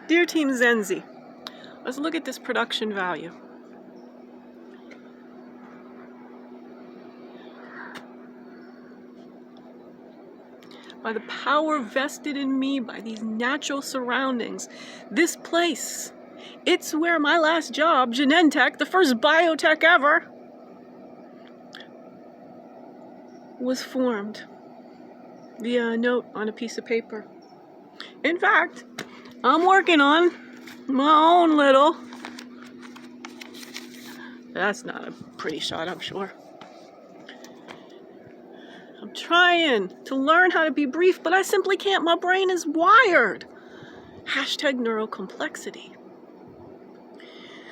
Dear Team Zenzi, let's look at this production value. By the power vested in me by these natural surroundings, this place, it's where my last job, Genentech, the first biotech ever, was formed via a note on a piece of paper. In fact, I'm working on my own little... That's not a pretty shot, I'm sure. I'm trying to learn how to be brief, but I simply can't. My brain is wired. Hashtag neurocomplexity.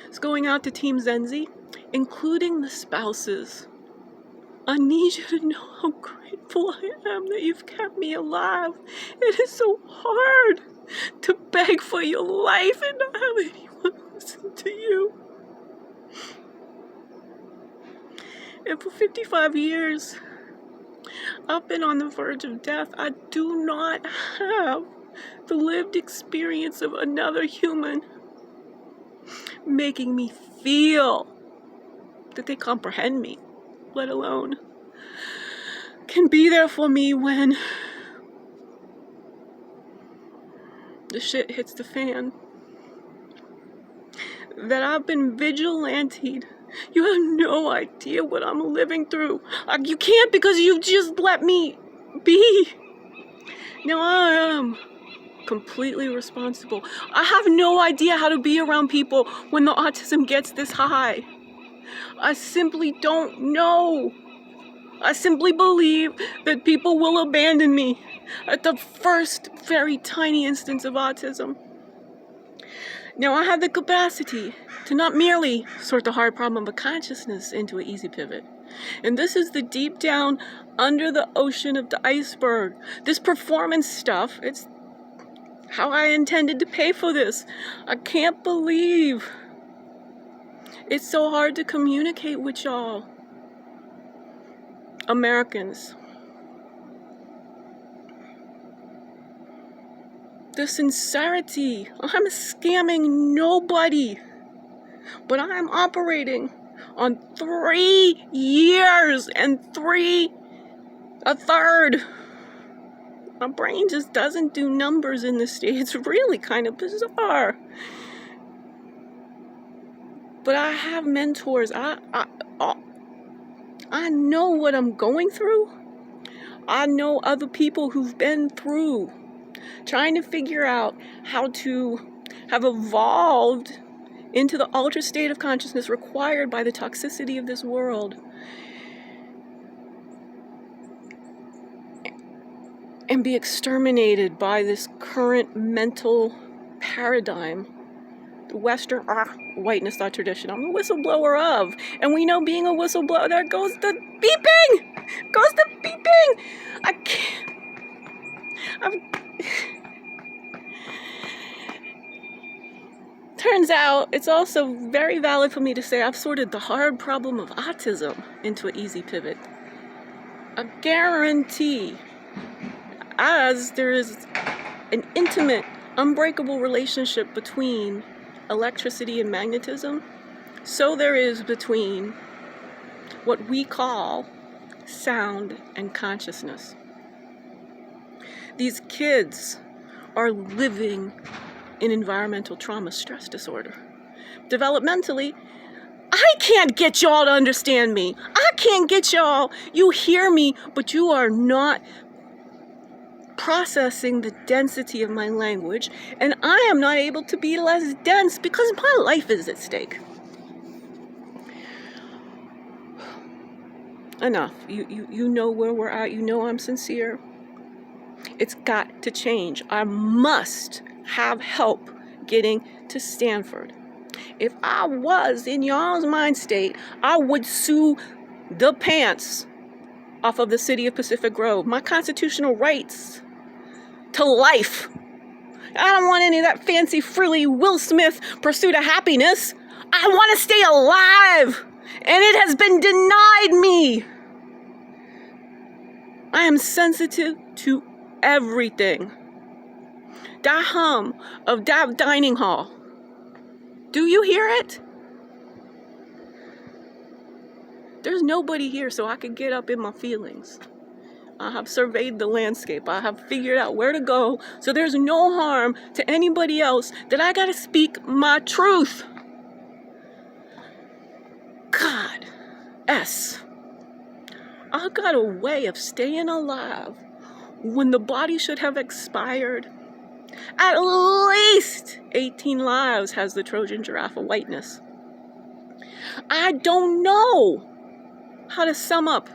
It's going out to Team Zenzi, including the spouses. I need you to know how grateful I am that you've kept me alive. It is so hard to beg for your life and not have anyone listen to you. And for 55 years, I've been on the verge of death. I do not have the lived experience of another human making me feel that they comprehend me, let alone can be there for me when the shit hits the fan. That I've been vigilanted. You have no idea what I'm living through. You can't, because you just let me be. Now I am completely responsible. I have no idea how to be around people when the autism gets this high. I simply don't know. I simply believe that people will abandon me at the first very tiny instance of autism. Now I have the capacity to not merely sort the hard problem of consciousness into an easy pivot. And this is the deep down under the ocean of the iceberg. This performance stuff, it's how I intended to pay for this. I can't believe it's so hard to communicate with y'all. Americans. The sincerity. I'm scamming nobody. But I'm operating on 3 years and a third. My brain just doesn't do numbers in this state. It's really kind of bizarre. But I have mentors. I know what I'm going through. I know other people who've been through trying to figure out how to have evolved into the altered state of consciousness required by the toxicity of this world. And be exterminated by this current mental paradigm. The Western whiteness thought tradition I'm a whistleblower of. And we know being a whistleblower, there goes the beeping! Goes the beeping! I can't... Turns out, it's also very valid for me to say I've sorted the hard problem of autism into an easy pivot. I guarantee, as there is an intimate, unbreakable relationship between electricity and magnetism, so there is between what we call sound and consciousness. These kids are living in environmental trauma stress disorder. Developmentally, I can't get y'all to understand me. I can't get y'all. You hear me, but you are not processing the density of my language, and I am not able to be less dense because my life is at stake. Enough. You know where we're at. You know I'm sincere. It's got to change. I must have help getting to Stanford. If I was in y'all's mind state, I would sue the pants off of the city of Pacific Grove. My constitutional rights to life. I don't want any of that fancy, frilly Will Smith pursuit of happiness. I want to stay alive, and it has been denied me. I am sensitive to everything. That hum of that dining hall. Do you hear it? There's nobody here, so I could get up in my feelings. I have surveyed the landscape. I have figured out where to go, so there's no harm to anybody else that I gotta speak my truth. God, I got a way of staying alive when the body should have expired. At least 18 lives has the Trojan giraffe of whiteness. I don't know how to sum up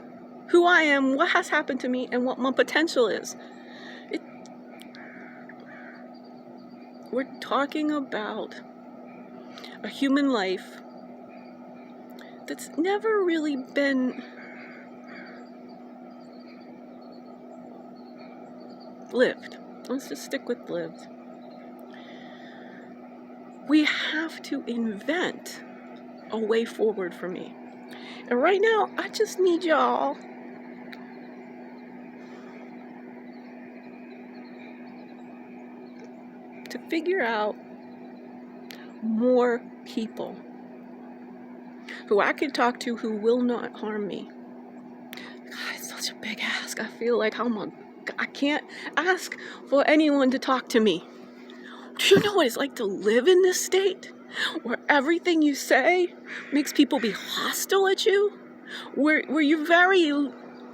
who I am, what has happened to me, and what my potential is. We're talking about a human life that's never really been lived. Let's just stick with lived. We have to invent a way forward for me. And right now, I just need y'all to figure out more people who I can talk to who will not harm me. God, it's such a big ask. I feel like I can't ask for anyone to talk to me. Do you know what it's like to live in this state where everything you say makes people be hostile at you? Where your very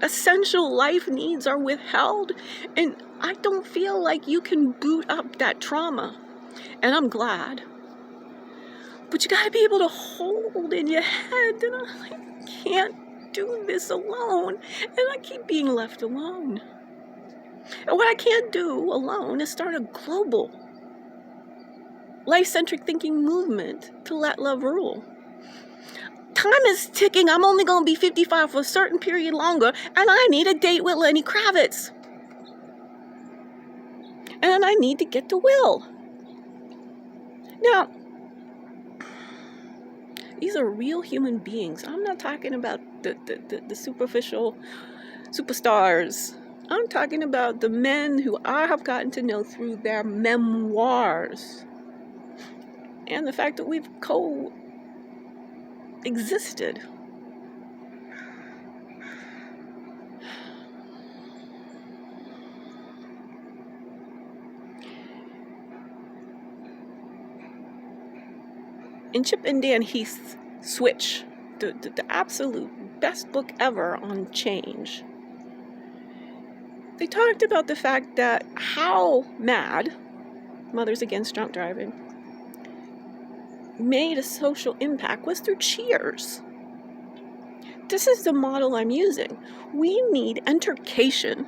essential life needs are withheld? And I don't feel like you can boot up that trauma. And I'm glad. But you gotta be able to hold in your head that I can't do this alone. And I keep being left alone. And what I can't do alone is start a global life-centric thinking movement to let love rule. Time is ticking. I'm only going to be 55 for a certain period longer, and I need a date with Lenny Kravitz. And I need to get to Will. Now, these are real human beings. I'm not talking about the superficial superstars. I'm talking about the men who I have gotten to know through their memoirs. And the fact that we've coexisted. In Chip and Dan Heath's Switch, the absolute best book ever on change, they talked about the fact that how MAD, Mothers Against Drunk Driving, made a social impact was through cheers. This is the model I'm using. We need entercation.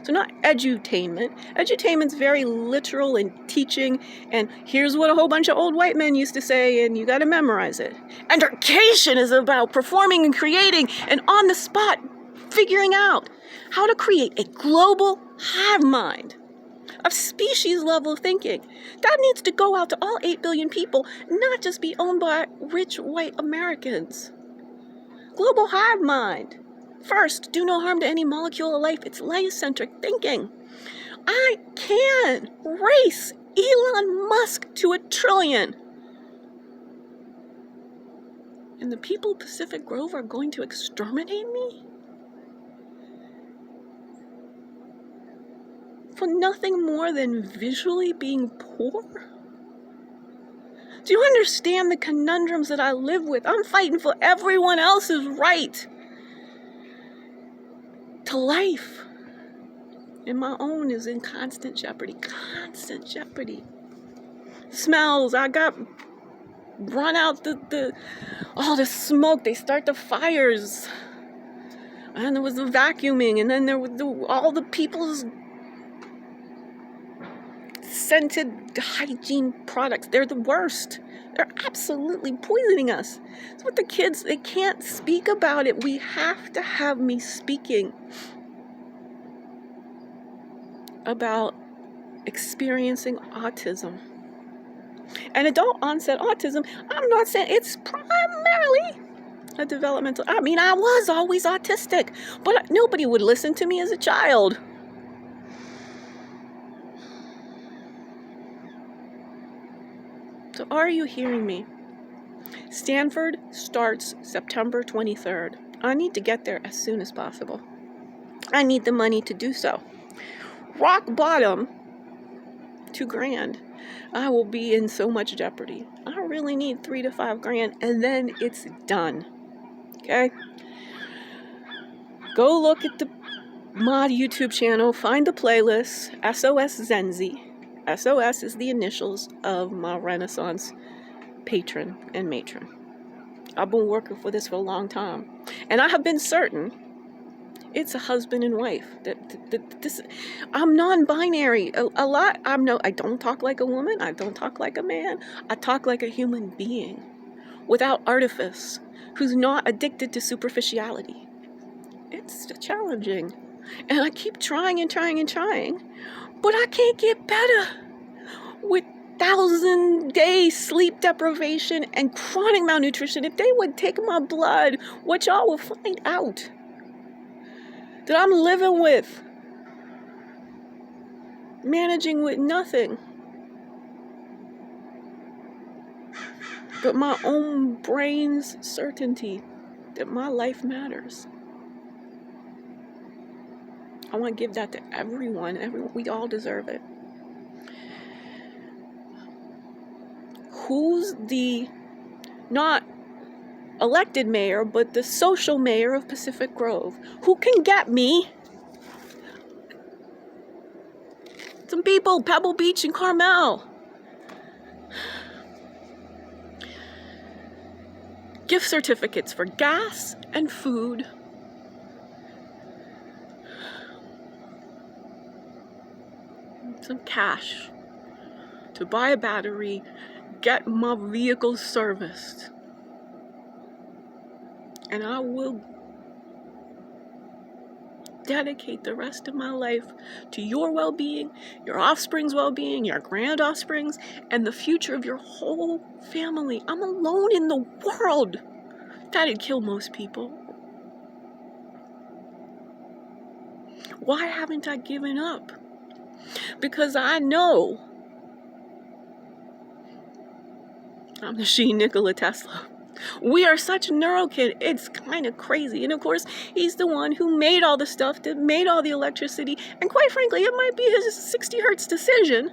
So not edutainment. Edutainment's very literal and teaching, and here's what a whole bunch of old white men used to say, and you gotta memorize it. Entercation is about performing and creating and on the spot figuring out how to create a global hive mind of species level thinking. That needs to go out to all 8 billion people, not just be owned by rich white Americans. Global hive mind. First, do no harm to any molecule of life. It's life-centric thinking. I can race Elon Musk to 1 trillion. And the people of Pacific Grove are going to exterminate me? For nothing more than visually being poor? Do you understand the conundrums that I live with? I'm fighting for everyone else's right to life. And my own is in constant jeopardy. Constant jeopardy. Smells. I got run out all the smoke. They start the fires. And there was the vacuuming. And then there was all the people's scented hygiene products. They're the worst. They're absolutely poisoning us. It's what the kids, they can't speak about it. We have to have me speaking about experiencing autism. And adult onset autism, I'm not saying it's primarily a developmental, I was always autistic, but nobody would listen to me as a child. So are you hearing me? Stanford starts September 23rd. I need to get there as soon as possible. I need the money to do so. Rock bottom, $2,000. I will be in so much jeopardy. I really need $3,000 to $5,000, and then it's done. Okay? Go look at the mod YouTube channel, find the playlist, SOS Zenzi. SOS is the initials of my Renaissance patron and matron. I've been working for this for a long time, and I have been certain it's a husband and wife. I'm non-binary. I don't talk like a woman. I don't talk like a man. I talk like a human being, without artifice, who's not addicted to superficiality. It's challenging, and I keep trying and trying and trying, but I can't get better with 1,000-day sleep deprivation and chronic malnutrition. If they would take my blood, what y'all will find out that I'm living with, managing with nothing but my own brain's certainty that my life matters. I want to give that to everyone. We all deserve it. Who's the not elected mayor, but the social mayor of Pacific Grove? Who can get me some people, Pebble Beach and Carmel? Gift certificates for gas and food. Some cash to buy a battery, get my vehicle serviced. And I will dedicate the rest of my life to your well-being, your offspring's well-being, your grand offspring's, and the future of your whole family. I'm alone in the world. That'd kill most people. Why haven't I given up? Because I know I'm the Nikola Tesla. We are such neurokid. It's kind of crazy. And of course, he's the one who made all the stuff, that made all the electricity. And quite frankly, it might be his 60 hertz decision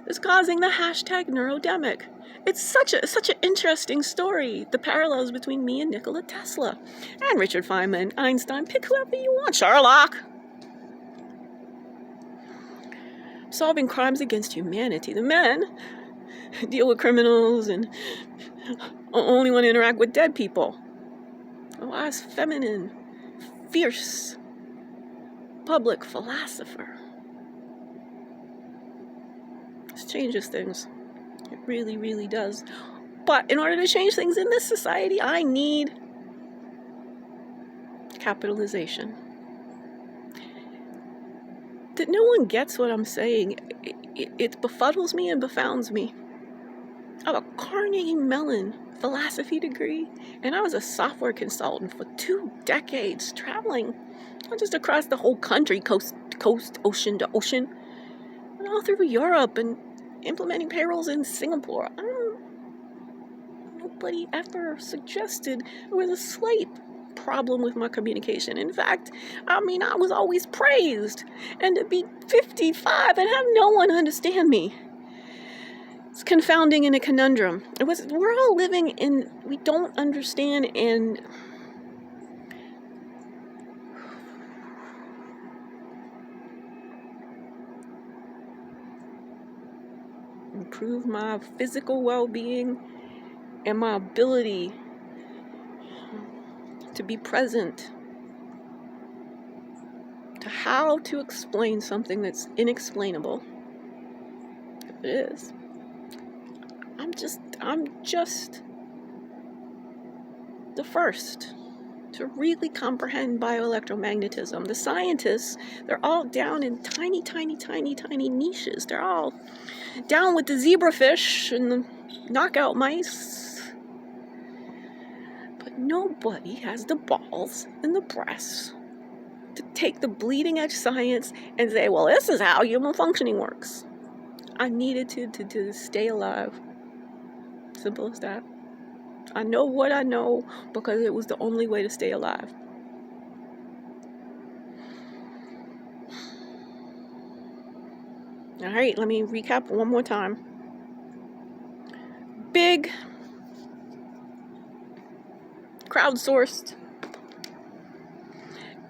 that's causing the hashtag neurodemic. It's such an interesting story. The parallels between me and Nikola Tesla. And Richard Feynman, Einstein, pick whoever you want. Sherlock. Solving crimes against humanity. The men deal with criminals and only want to interact with dead people. A wise, feminine, fierce, public philosopher. This changes things. It really, really does. But in order to change things in this society, I need capitalization. That no one gets what I'm saying. It befuddles me and befounds me. I have a Carnegie Mellon philosophy degree, and I was a software consultant for 2 decades, traveling not just across the whole country, coast to coast, ocean to ocean, and all through Europe, and implementing payrolls in Singapore. Nobody ever suggested there was a slight problem with my communication. In fact, I was always praised. And to be 55 and have no one understand me, it's confounding and a conundrum. We're all living in, we don't understand and improve my physical well-being and my ability to be present to how to explain something that's inexplainable. If it is. I'm just the first to really comprehend bioelectromagnetism. The scientists, they're all down in tiny, tiny, tiny, tiny niches. They're all down with the zebrafish and the knockout mice. But nobody has the balls and the breasts to take the bleeding edge science and say, well, this is how human functioning works. I needed to stay alive. simple as that. I know what I know because it was the only way to stay alive. All right, let me recap one more time. Big, crowdsourced,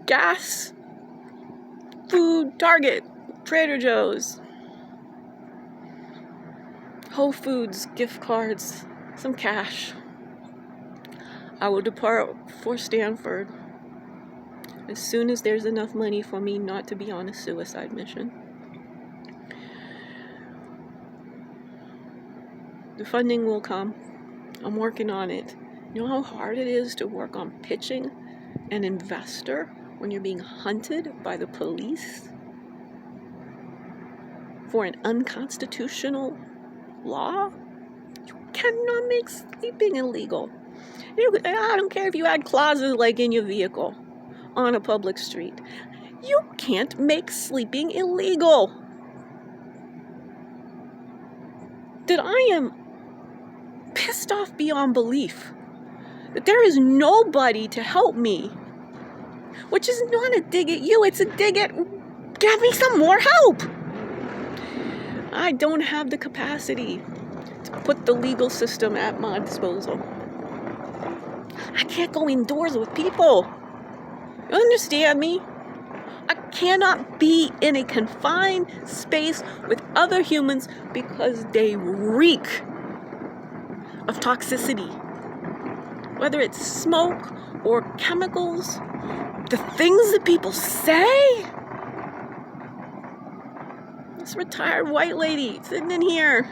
gas, food, Target, Trader Joe's, Whole Foods, gift cards, some cash. I will depart for Stanford as soon as there's enough money for me not to be on a suicide mission. The funding will come. I'm working on it. You know how hard it is to work on pitching an investor when you're being hunted by the police for an unconstitutional law? You cannot make sleeping illegal. I don't care if you add clauses like in your vehicle on a public street. You can't make sleeping illegal. That I am pissed off beyond belief that there is nobody to help me, which is not a dig at you, it's a dig at give me some more help. I don't have the capacity to put the legal system at my disposal. I can't go indoors with people. You understand me? I cannot be in a confined space with other humans because they reek of toxicity. Whether it's smoke or chemicals, the things that people say. This retired white lady sitting in here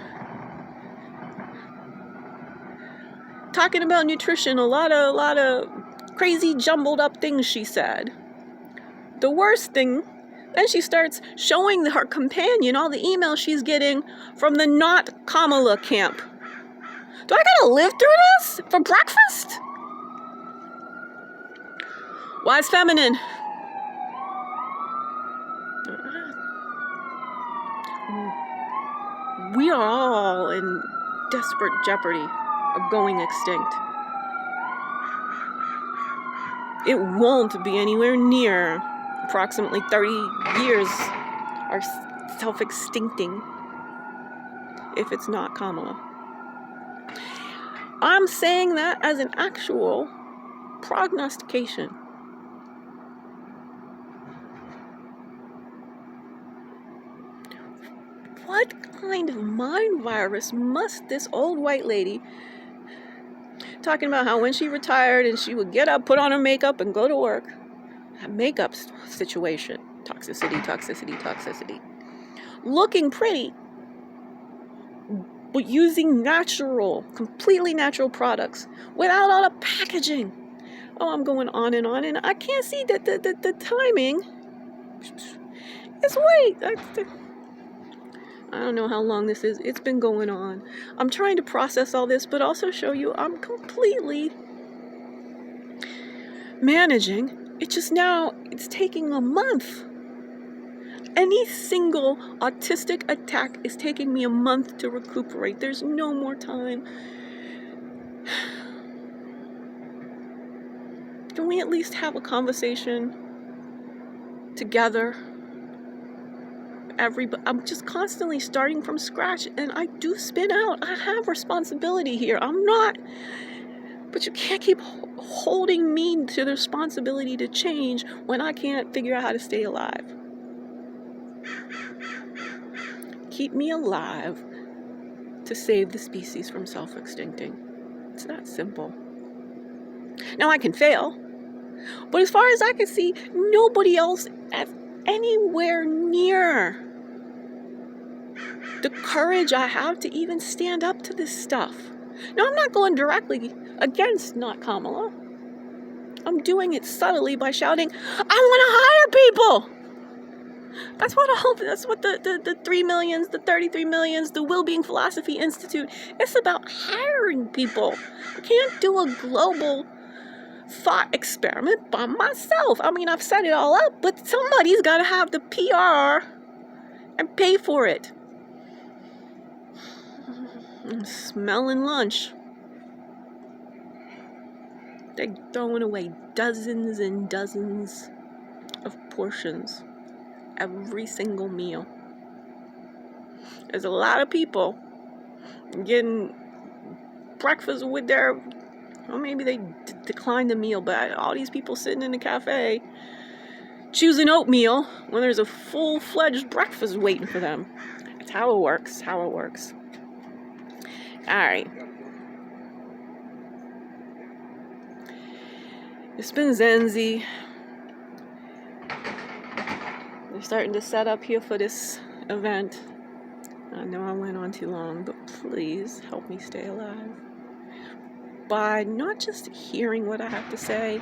talking about nutrition, a lot of crazy jumbled up things she said. The worst thing, then she starts showing her companion all the emails she's getting from the not Kamala camp. Do I gotta live through this for breakfast? Wise feminine. We are all in desperate jeopardy of going extinct. It won't be anywhere near approximately 30 years are self-extincting if it's not Kamala. I'm saying that as an actual prognostication. What kind of mind virus must this old white lady, talking about how when she retired and she would get up, put on her makeup and go to work, that makeup situation, toxicity, looking pretty, but using natural, completely natural products without all the packaging. Oh, I'm going on, and I can't see that the timing is I don't know how long this is. It's been going on. I'm trying to process all this, but also show you I'm completely managing. It's taking a month. Any single autistic attack is taking me a month to recuperate. There's no more time. Can we at least have a conversation together? I'm just constantly starting from scratch, and I do spin out. I have responsibility here. But you can't keep holding me to the responsibility to change when I can't figure out how to stay alive. Keep me alive to save the species from self-extincting. It's that simple. Now I can fail, but as far as I can see, nobody else has anywhere near the courage I have to even stand up to this stuff. Now, I'm not going directly against not Kamala. I'm doing it subtly by shouting, I want to hire people. That's what the 3 millions, the 33 millions, the Wellbeing Philosophy Institute, it's about hiring people. I can't do a global thought experiment by myself. I mean, I've set it all up, but somebody's got to have the PR and pay for it. I'm smelling lunch. They're throwing away dozens and dozens of portions every single meal. There's a lot of people getting breakfast with their, or maybe they declined the meal, but all these people sitting in the cafe choosing oatmeal when there's a full-fledged breakfast waiting for them. That's how it works, how it works. All right. It's been Zenzi. They're starting to set up here for this event. I know I went on too long, but please help me stay alive by not just hearing what I have to say,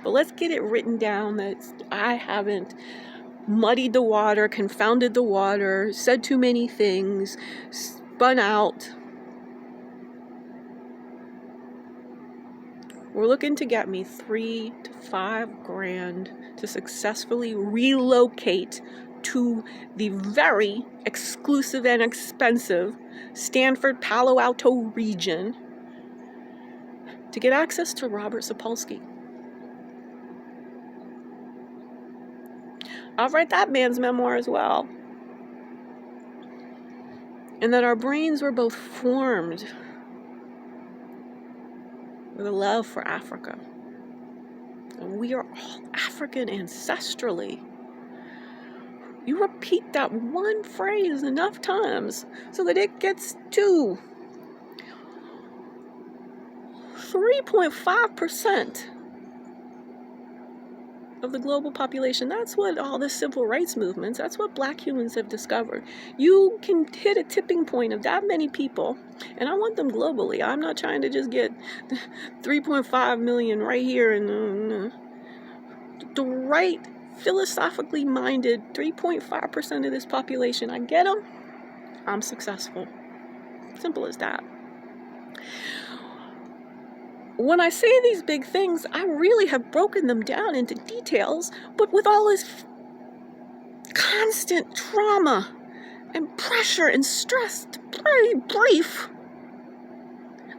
but let's get it written down that I haven't muddied the water, confounded the water, said too many things, spun out. We're looking to get me $3,000 to $5,000 to successfully relocate to the very exclusive and expensive Stanford Palo Alto region to get access to Robert Sapolsky. I'll write that man's memoir as well. And that our brains were both formed with a love for Africa. And we are all African ancestrally. You repeat that one phrase enough times so that it gets to 3.5% of the global population. That's what all the civil rights movements, that's what black humans have discovered. You can hit a tipping point of that many people, and I want them globally. I'm not trying to just get 3.5 million right here and the right philosophically minded 3.5% of this population. I get them, I'm successful. Simple as that. When I say these big things, I really have broken them down into details, but with all this constant trauma and pressure and stress to be brief,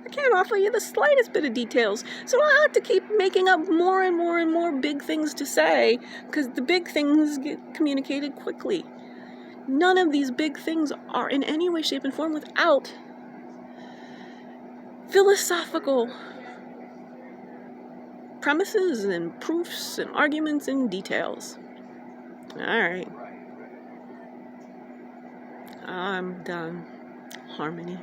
I can't offer you the slightest bit of details. So I have to keep making up more and more and more big things to say, because the big things get communicated quickly. None of these big things are in any way, shape, and form without philosophical premises and proofs and arguments and details. All right. I'm done. Harmony.